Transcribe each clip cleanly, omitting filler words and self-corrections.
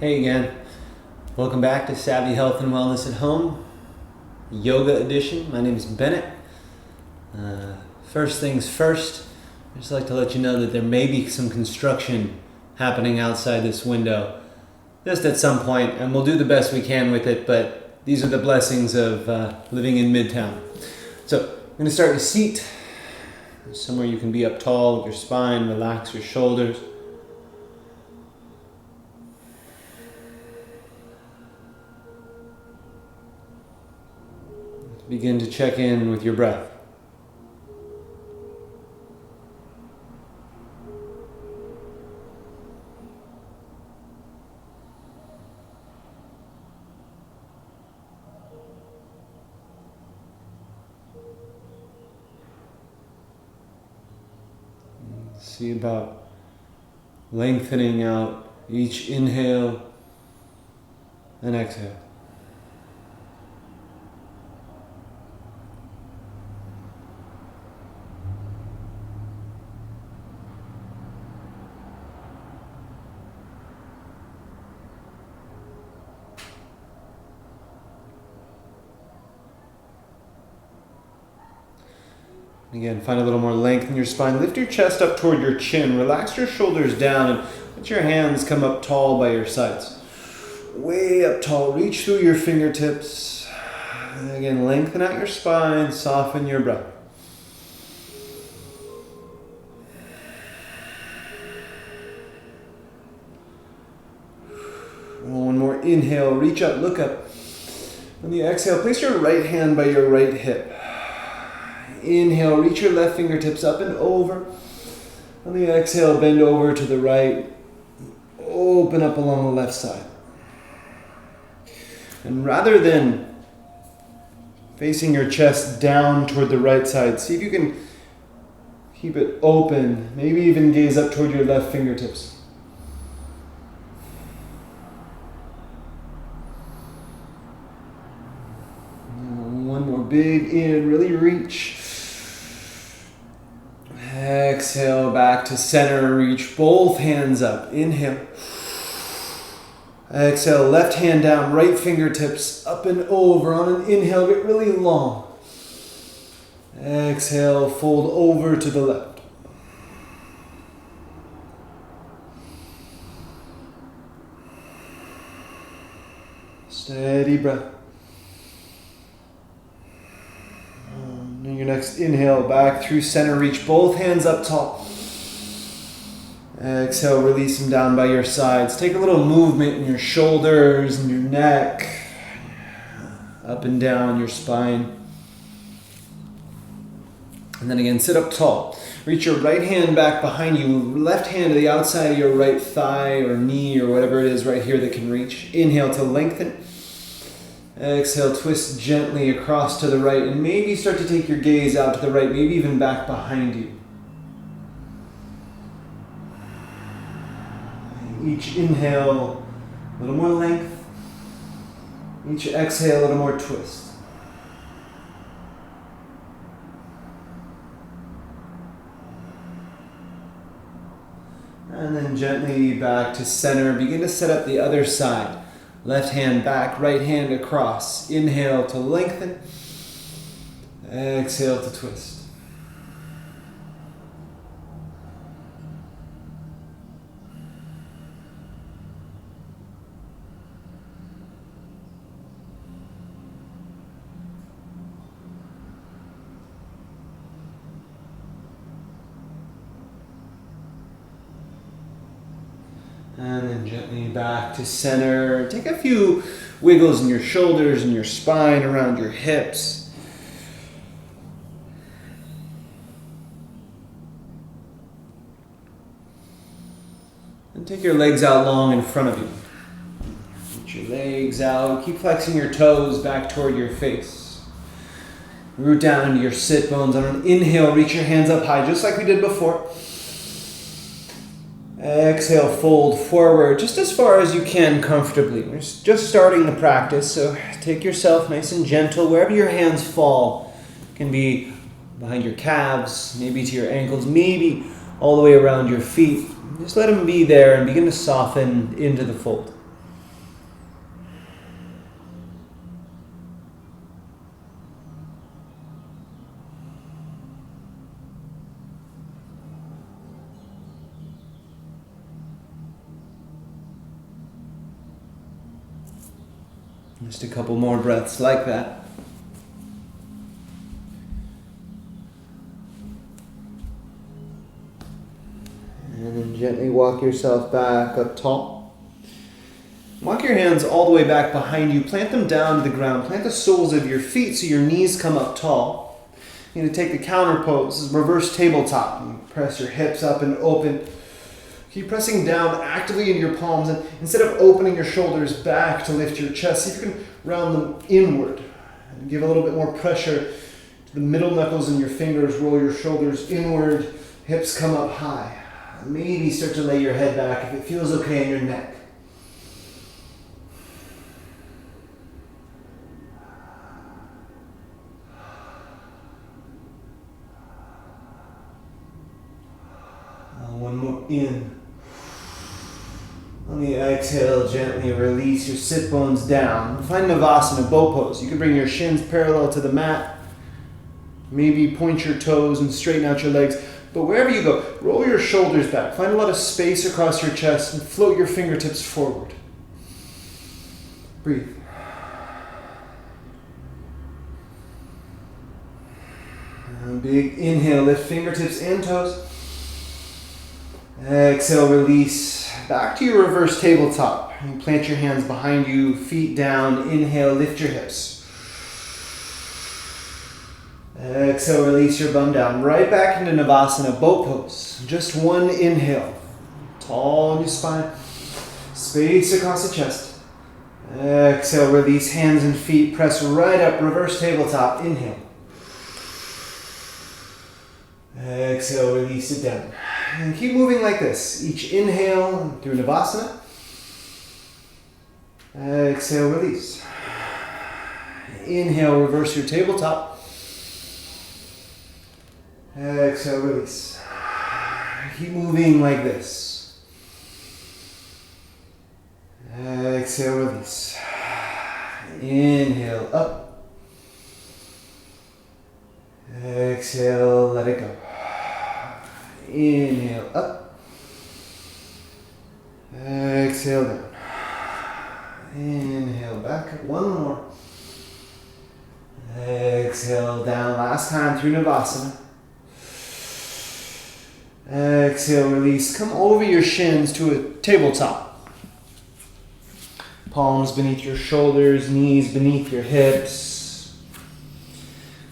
Hey again, welcome back to Savvy Health and Wellness at Home, Yoga Edition. My name is Benett. First things first, I'd just like to let you know that there may be some construction happening outside this window just at some point, and we'll do the best we can with it, but these are the blessings of living in Midtown. So I'm going to start in a seat, somewhere you can be up tall with your spine, relax your shoulders. Begin to check in with your breath. See about lengthening out each inhale and exhale. Again, find a little more length in your spine. Lift your chest up toward your chin. Relax your shoulders down and let your hands come up tall by your sides. Way up tall. Reach through your fingertips. And again, lengthen out your spine. Soften your breath. One more inhale. Reach up. Look up. On the exhale, place your right hand by your right hip. Inhale, reach your left fingertips up and over. On the exhale, bend over to the right. Open up along the left side. And rather than facing your chest down toward the right side, see if you can keep it open. Maybe even gaze up toward your left fingertips. One more big in, really reach. Exhale back to center, reach both hands up. Inhale. Exhale, left hand down, right fingertips up and over. On an inhale, get really long. Exhale, fold over to the left. Steady breath. Your next inhale, back through center, reach both hands up tall. Exhale, release them down by your sides. Take a little movement in your shoulders and your neck, up and down your spine. And then again, sit up tall. Reach your right hand back behind you, left hand to the outside of your right thigh or knee or whatever it is right here that can reach. Inhale to lengthen. Exhale, twist gently across to the right and maybe start to take your gaze out to the right, maybe even back behind you. Each inhale, a little more length. Each exhale, a little more twist. And then gently back to center. Begin to set up the other side. Left hand back, right hand across. Inhale to lengthen. Exhale to twist. And then gently back to center. Take a few wiggles in your shoulders and your spine, around your hips. And take your legs out long in front of you. Put your legs out. Keep flexing your toes back toward your face. Root down into your sit bones. On an inhale, reach your hands up high, just like we did before. Exhale, fold forward just as far as you can comfortably. We're just starting the practice, so take yourself nice and gentle. Wherever your hands fall, it can be behind your calves, maybe to your ankles, maybe all the way around your feet. Just let them be there and begin to soften into the fold. Just a couple more breaths like that. And then gently walk yourself back up tall. Walk your hands all the way back behind you. Plant them down to the ground. Plant the soles of your feet so your knees come up tall. You're going to take the counter pose. This is reverse tabletop. You press your hips up and open. Keep pressing down actively into your palms, and instead of opening your shoulders back to lift your chest, see if you can round them inward and give a little bit more pressure to the middle knuckles and your fingers. Roll your shoulders inward, hips come up high. Maybe start to lay your head back if it feels okay in your neck. One more in. On the exhale, gently release your sit bones down. Find Navasana, bow pose. You can bring your shins parallel to the mat. Maybe point your toes and straighten out your legs. But wherever you go, roll your shoulders back. Find a lot of space across your chest and float your fingertips forward. Breathe. And big inhale, lift fingertips and toes. Exhale, release. Back to your reverse tabletop. And plant your hands behind you, feet down. Inhale, lift your hips. Exhale, release your bum down. Right back into Navasana, boat pose. Just one inhale. Tall in your spine. Space across the chest. Exhale, release hands and feet. Press right up, reverse tabletop. Inhale. Exhale, release it down. And keep moving like this. Each inhale through Navasana. Exhale, release. Inhale, reverse your tabletop. Exhale, release. Keep moving like this. Exhale, release. Inhale, up. Exhale, let it go. Inhale, up. Exhale, down. Inhale, back. One more. Exhale, down. Last time through Navasana. Exhale, release. Come over your shins to a tabletop. Palms beneath your shoulders, knees beneath your hips.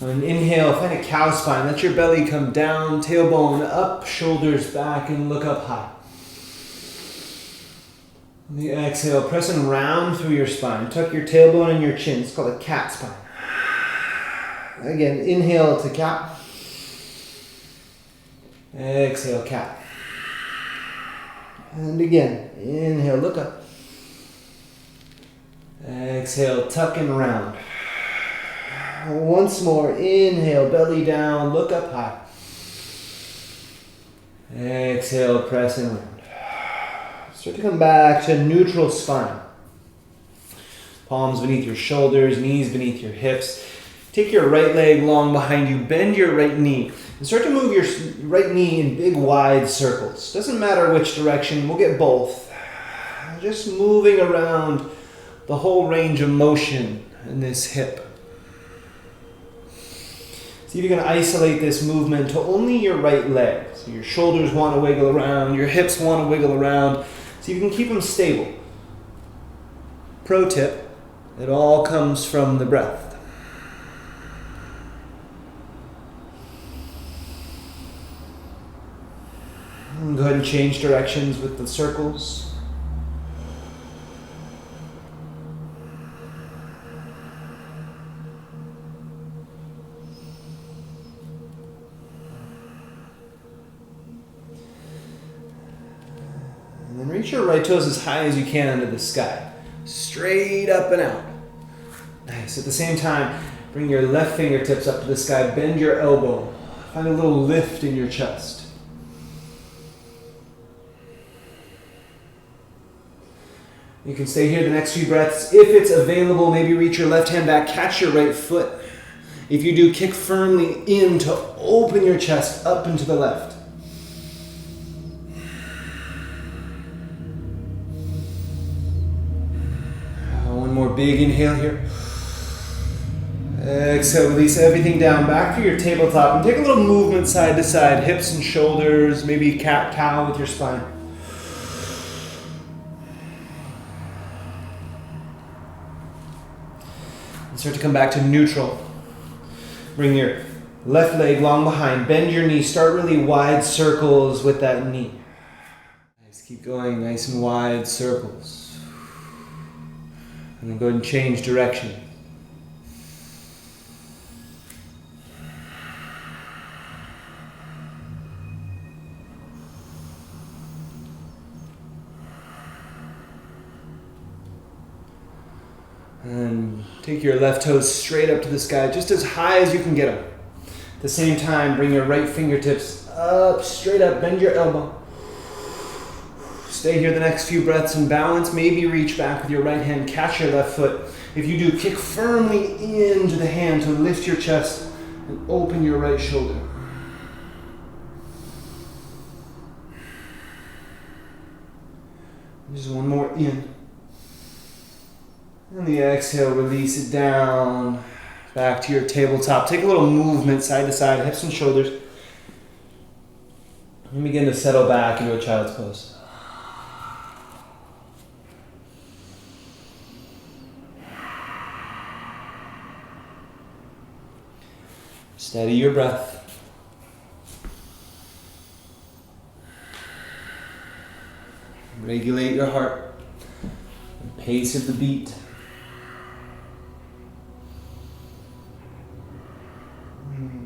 On an inhale, find a cow spine. Let your belly come down, tailbone up, shoulders back, and look up high. On the exhale, press and round through your spine. Tuck your tailbone and your chin. It's called a cat spine. Again, inhale to cat. Exhale, cat. And again, inhale, look up. Exhale, tuck and round. Once more, inhale, belly down, look up high. Exhale, press and round. Start to come back to neutral spine. Palms beneath your shoulders, knees beneath your hips. Take your right leg long behind you, bend your right knee, and start to move your right knee in big wide circles. Doesn't matter which direction, we'll get both. Just moving around the whole range of motion in this hip. See if you can isolate this movement to only your right leg. So your shoulders want to wiggle around, your hips want to wiggle around. See if you can keep them stable. Pro tip, it all comes from the breath. Go ahead and change directions with the circles. And then reach your right toes as high as you can into the sky. Straight up and out. Nice. At the same time, bring your left fingertips up to the sky. Bend your elbow. Find a little lift in your chest. You can stay here the next few breaths. If it's available, maybe reach your left hand back, catch your right foot. If you do, kick firmly in to open your chest up and to the left. One more big inhale here. Exhale, release everything down, back to your tabletop, and take a little movement side to side, hips and shoulders, maybe cat-cow with your spine. And start to come back to neutral. Bring your left leg long behind, bend your knee, start really wide circles with that knee. Nice, keep going, nice and wide circles. And then go ahead and change direction. And take your left toes straight up to the sky, just as high as you can get them. At the same time, bring your right fingertips up, straight up, bend your elbow. Stay here the next few breaths and balance. Maybe reach back with your right hand, catch your left foot. If you do, kick firmly into the hand to lift your chest and open your right shoulder. Just one more in. And the exhale, release it down, back to your tabletop. Take a little movement side to side, hips and shoulders. And begin to settle back into a child's pose. Steady your breath. Regulate your heart, the pace of the beat.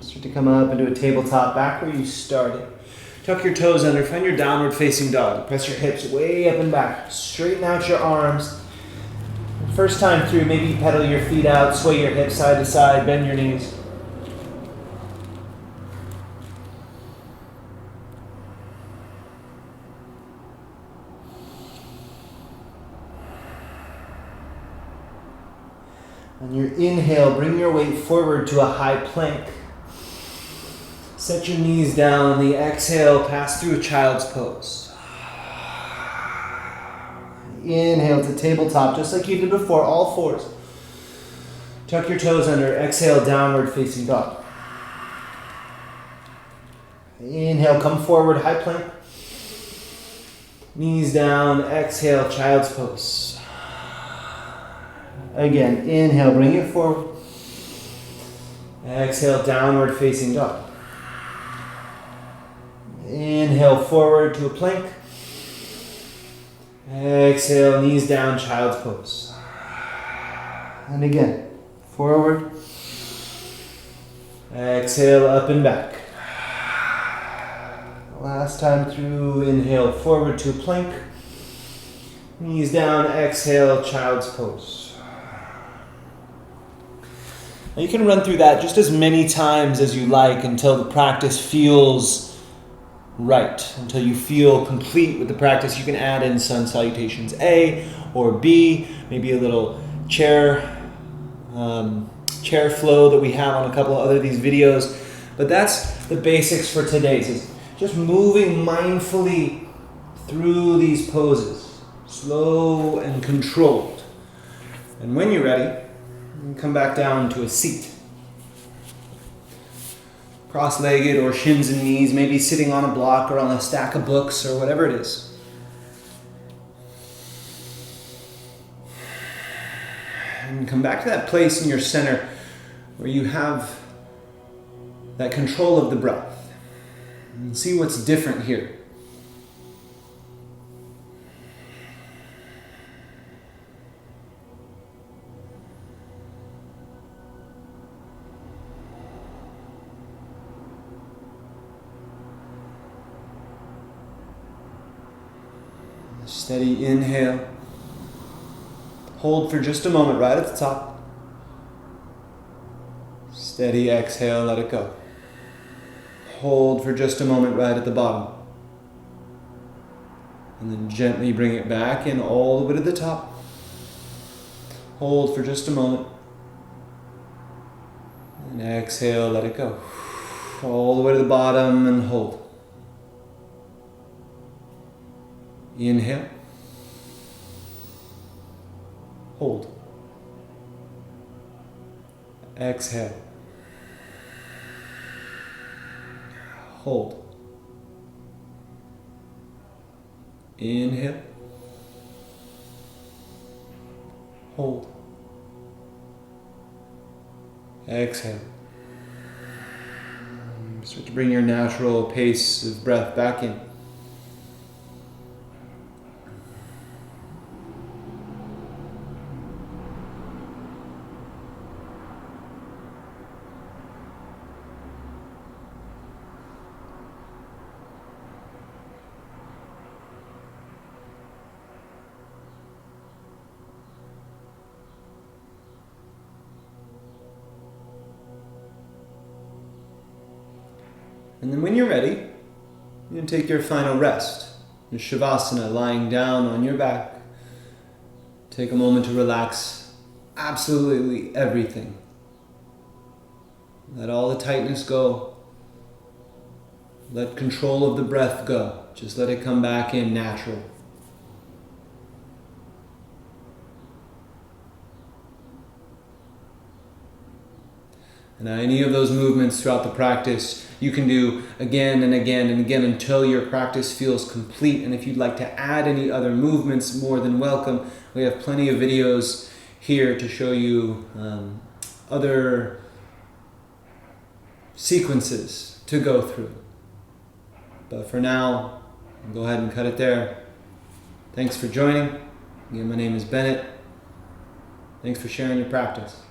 Start to come up into a tabletop, back where you started. Tuck your toes under, find your downward facing dog. Press your hips way up and back. Straighten out your arms. First time through, maybe pedal your feet out, sway your hips side to side, bend your knees. On your inhale, bring your weight forward to a high plank. Set your knees down. On the exhale, pass through a child's pose. Inhale to tabletop, just like you did before, all fours. Tuck your toes under. Exhale, downward facing dog. Inhale, come forward, high plank. Knees down. Exhale, child's pose. Again, inhale, bring it forward. Exhale, downward facing dog. Inhale, forward to a plank. Exhale, knees down, child's pose. And again, forward. Exhale, up and back. Last time through, inhale, forward to a plank. Knees down, exhale, child's pose. Now you can run through that just as many times as you like until the practice feels right, until you feel complete with the practice. You can add in sun salutations A or B, maybe a little chair flow that we have on a couple of other of these videos. But that's the basics for today's, is just moving mindfully through these poses, slow and controlled. And when you're ready, and come back down to a seat. Cross-legged or shins and knees, maybe sitting on a block or on a stack of books or whatever it is. And come back to that place in your center where you have that control of the breath. And see what's different here. Steady inhale. Hold for just a moment right at the top. Steady exhale, let it go. Hold for just a moment right at the bottom. And then gently bring it back in all the way to the top. Hold for just a moment. And exhale, let it go. All the way to the bottom and hold. Inhale. Hold. Exhale. Hold. Inhale. Hold. Exhale. Start to bring your natural pace of breath back in. And then when you're ready, you can take your final rest. In Shavasana, lying down on your back. Take a moment to relax absolutely everything. Let all the tightness go. Let control of the breath go. Just let it come back in natural. And any of those movements throughout the practice you can do again and again and again until your practice feels complete. And if you'd like to add any other movements, more than welcome. We have plenty of videos here to show you other sequences to go through. But for now, I'll go ahead and cut it there. Thanks for joining. Again, my name is Benett. Thanks for sharing your practice.